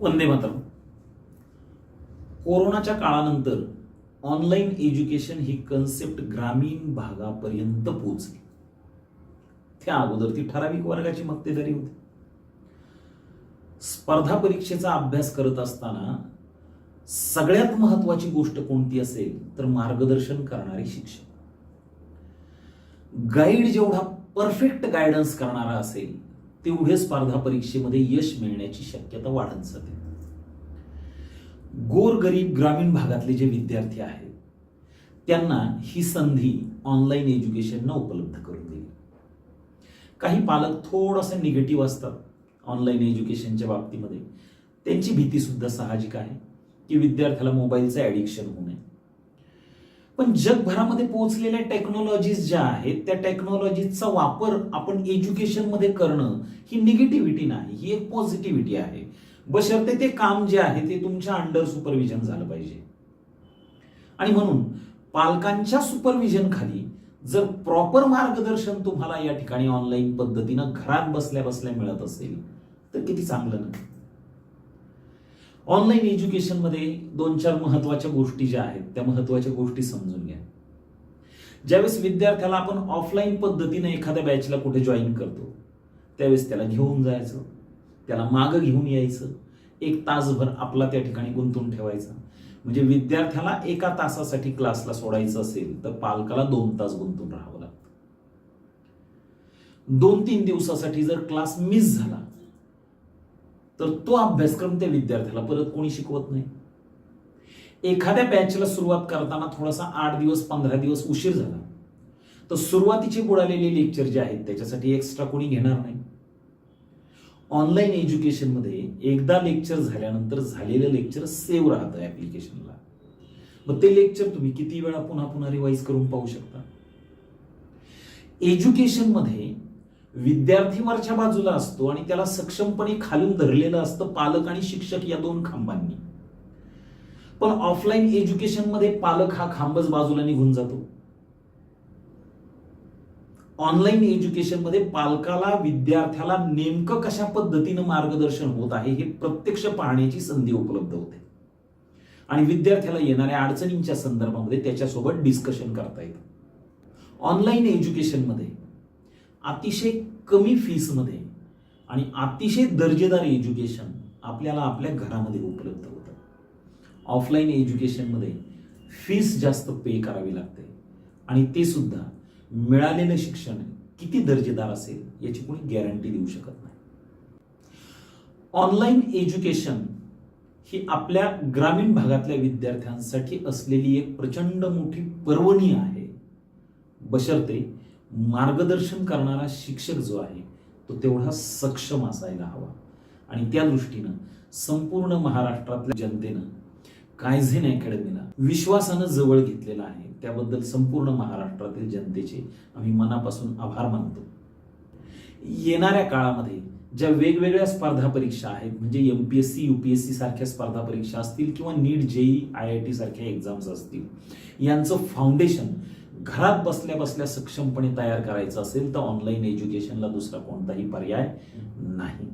वंदे मातरम. कोरोनाच्या काळानंतर online education ही concept ग्रामीण भागापर्यंत पोहोचली. त्या अगोदर ती ठराविक वर्गाची मक्तेदारी होती. स्पर्धा परीक्षेचा अभ्यास करत असताना सगळ्यात महत्वाची गोष्ट कोणती असेल तर मार्गदर्शन करणारे शिक्षक. गाईड जेवढा परफेक्ट गायडन्स करणारा असेल तेवढे स्पर्धा परीक्षेमध्ये यश मिळण्याची शक्यता वाढत जाते. गोरगरीब ग्रामीण भागातले जे विद्यार्थी आहेत त्यांना ही संधी ऑनलाईन एज्युकेशननं उपलब्ध करून दिली. काही पालक थोडंसं निगेटिव्ह असतात ऑनलाईन एज्युकेशनच्या बाबतीमध्ये. त्यांची भीती सुद्धा साहजिक आहे की विद्यार्थ्याला मोबाईलचं ॲडिक्शन होऊ नये. पण जगभरामध्ये पोहोचलेल्या टेक्नॉलॉजीज ज्या आहेत त्या टेक्नॉलॉजीचा वापर आपण एज्युकेशनमध्ये करणं ही निगेटिव्हिटी नाही, ही एक पॉझिटिव्हिटी आहे, बशर्ते ते काम जे आहे ते तुमच्या अंडर सुपरविजन झालं पाहिजे. आणि म्हणून पालकांच्या सुपरविजन खाली जर प्रॉपर मार्गदर्शन तुम्हाला या ठिकाणी ऑनलाईन पद्धतीनं घरात बसल्या बसल्या मिळत असेल तर किती चांगलं ना. ऑनलाईन एज्युकेशनमध्ये 2-4 महत्वाच्या गोष्टी ज्या आहेत त्या महत्वाच्या गोष्टी समजून घ्या. ज्यावेळेस विद्यार्थ्याला आपण ऑफलाईन पद्धतीने एखाद्या बॅचला कुठे जॉईन करतो त्यावेळेस त्याला घेऊन जायचं, त्याला मागं घेऊन यायचं, 1 तासभर आपला त्या ठिकाणी गुंतून ठेवायचा. म्हणजे विद्यार्थ्याला 1 तासासाठी क्लासला सोडायचं असेल तर पालकाला 2 तास गुंतून राहावं लागतं. 2-3 दिवसासाठी जर क्लास मिस झाला तर तो अभ्यासक्रम त्या विद्यार्थ्याला परत कोणी शिकवत नाही. एखाद्या बॅचला सुरुवात करताना थोडासा 8 दिवस 15 दिवस उशीर झाला तर सुरुवातीचे बुडालेले लेक्चर जे आहेत त्याच्यासाठी एक्स्ट्रा कोणी घेणार नाही. ऑनलाईन एज्युकेशनमध्ये एकदा लेक्चर झाल्यानंतर झालेलं लेक्चर सेव्ह राहतं ऍप्लिकेशनला. मग ते लेक्चर तुम्ही किती वेळा पुन्हा पुन्हा रिवाइज करून पाहू शकता. एज्युकेशनमध्ये विद्यार्थी वरच्या बाजूला असतो आणि त्याला सक्षमपणे खालून धरलेलं असतं पालक आणि शिक्षक या 2 खांबांनी. पण ऑफलाईन एज्युकेशनमध्ये पालक हा खांबच बाजूला निघून जातो. ऑनलाईन एज्युकेशनमध्ये पालकाला विद्यार्थ्याला नेमकं कशा पद्धतीनं मार्गदर्शन होत आहे हे प्रत्यक्ष पाहण्याची संधी उपलब्ध होते आणि विद्यार्थ्याला येणाऱ्या अडचणींच्या संदर्भामध्ये त्याच्यासोबत डिस्कशन करता येतं. ऑनलाईन एज्युकेशनमध्ये अतिशय कमी फीसमध्ये आणि अतिशय दर्जेदार एज्युकेशन आपल्याला आपल्या घरामध्ये उपलब्ध होतं. ऑफलाईन एज्युकेशनमध्ये फीस जास्त पे करावी लागते आणि ते सुद्धा मिळालेलं शिक्षण किती दर्जेदार असेल याची कोणी गॅरंटी देऊ शकत नाही. ऑनलाईन एज्युकेशन ही आपल्या ग्रामीण भागातल्या विद्यार्थ्यांसाठी असलेली एक प्रचंड मोठी पर्वणी आहे, बशर्ते मार्गदर्शन करणारा शिक्षक जो आहे तो तेवढा सक्षम असायला हवा. आणि त्या दृष्टीनं संपूर्ण महाराष्ट्रातल्या जनतेनं कायझेन अकॅडमीला विश्वासानं जवळ घेतलेला आहे. त्याबद्दल संपूर्ण महाराष्ट्रातील जनतेचे आम्ही मनापासून आभार मानतो. येणाऱ्या काळामध्ये ज्या वेगवेगळ्या स्पर्धा परीक्षा आहेत म्हणजे MPSC UPSC सारख्या स्पर्धा परीक्षा असतील किंवा नीट JEE IIT सारख्या एक्झाम्स असतील, यांचं फाउंडेशन घरात बसल्या बसल्या सक्षमपणे तयार करायचं असेल तर ऑनलाईन एज्युकेशनला दुसरा कोणताही पर्याय नाही.